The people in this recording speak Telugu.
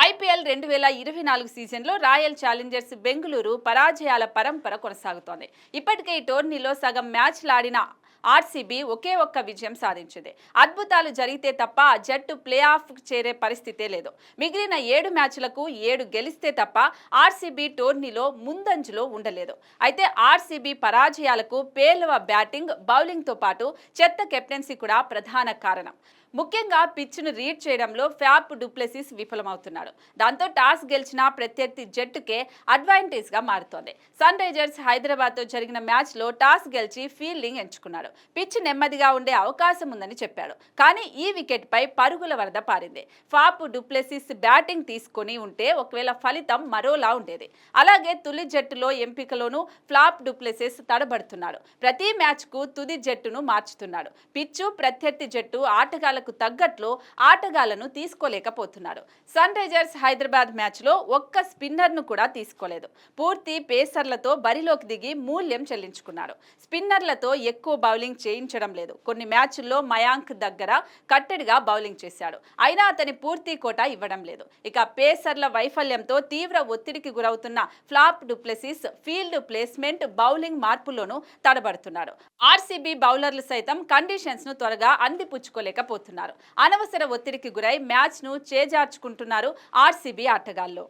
ఐపీఎల్ 2024 సీజన్లో రాయల్ ఛాలెంజర్స్ బెంగళూరు పరాజయాల పరంపర కొనసాగుతోంది. ఇప్పటికే ఈ టోర్నీలో సగం మ్యాచ్లాడిన ఆర్సీబీ ఒకే ఒక్క విజయం సాధించింది. అద్భుతాలు జరిగితే తప్ప ఆ జట్టు ప్లే ఆఫ్ చేరే పరిస్థితే లేదు. మిగిలిన 7 మ్యాచ్లకు 7 గెలిస్తే తప్ప ఆర్సీబీ టోర్నీలో ముందంజలో ఉండలేదు. అయితే ఆర్సీబీ పరాజయాలకు పేలవ బ్యాటింగ్, బౌలింగ్తో పాటు చెత్త కెప్టెన్సీ కూడా ప్రధాన కారణం. ముఖ్యంగా పిచ్ను రీడ్ చేయడంలో ఫ్యాప్ డుప్లెసిస్ విఫలమవుతున్నాడు. దాంతో టాస్ గెలిచిన ప్రత్యర్థి జట్టుకే అడ్వాంటేజ్గా మారుతోంది. సన్ రైజర్స్ హైదరాబాద్తో జరిగిన మ్యాచ్లో టాస్ గెలిచి ఫీల్డింగ్ ఎంచుకున్నాడు. పిచ్ నెమ్మదిగా ఉండే అవకాశం ఉందని చెప్పాడు. కానీ ఈ వికెట్పై పరుగుల వరద పారింది. ఫ్యాప్ డుప్లెసిస్ బ్యాటింగ్ తీసుకొని ఉంటే ఒకవేళ ఫలితం మరోలా ఉండేది. అలాగే తొలి జట్టులో ఎంపికలోనూ ఫ్లాప్ డుప్లెసిస్ తడబడుతున్నాడు. ప్రతి మ్యాచ్కు తుది జట్టును మార్చుతున్నాడు. పిచ్చు ప్రత్యర్థి జట్టు ఆటగాళ్లకు తగ్గట్లు ఆటగాళ్లను తీసుకోలేకపోతున్నాడు. సన్ రైజర్స్ హైదరాబాద్ మ్యాచ్లో ఒక్క స్పిన్నర్ను కూడా తీసుకోలేదు. పూర్తి పేసర్లతో బరిలోకి దిగి మూల్యం చెల్లించుకున్నాడు. స్పిన్నర్లతో ఎక్కువ బౌలింగ్ చేయించడం లేదు. కొన్ని మ్యాచ్ల్లో మయాంక్ దగ్గర కట్టడిగా బౌలింగ్ చేశాడు. అయినా అతని పూర్తి కోట ఇవ్వడం లేదు. ఇక పేసర్ల వైఫల్యంతో తీవ్ర ఒత్తిడికి గురవుతున్న flop Du Plessis field placement, bowling మార్పుల్లోనూ తడబడుతున్నాడు. ఆర్సీబీ బౌలర్లు సైతం కండిషన్స్ ను త్వరగా అందిపుచ్చుకోలేకపోతున్నారు. అనవసర ఒత్తిడికి గురై మ్యాచ్ ను చేజార్చుకుంటున్నారు ఆర్సీబీ ఆటగాళ్లు.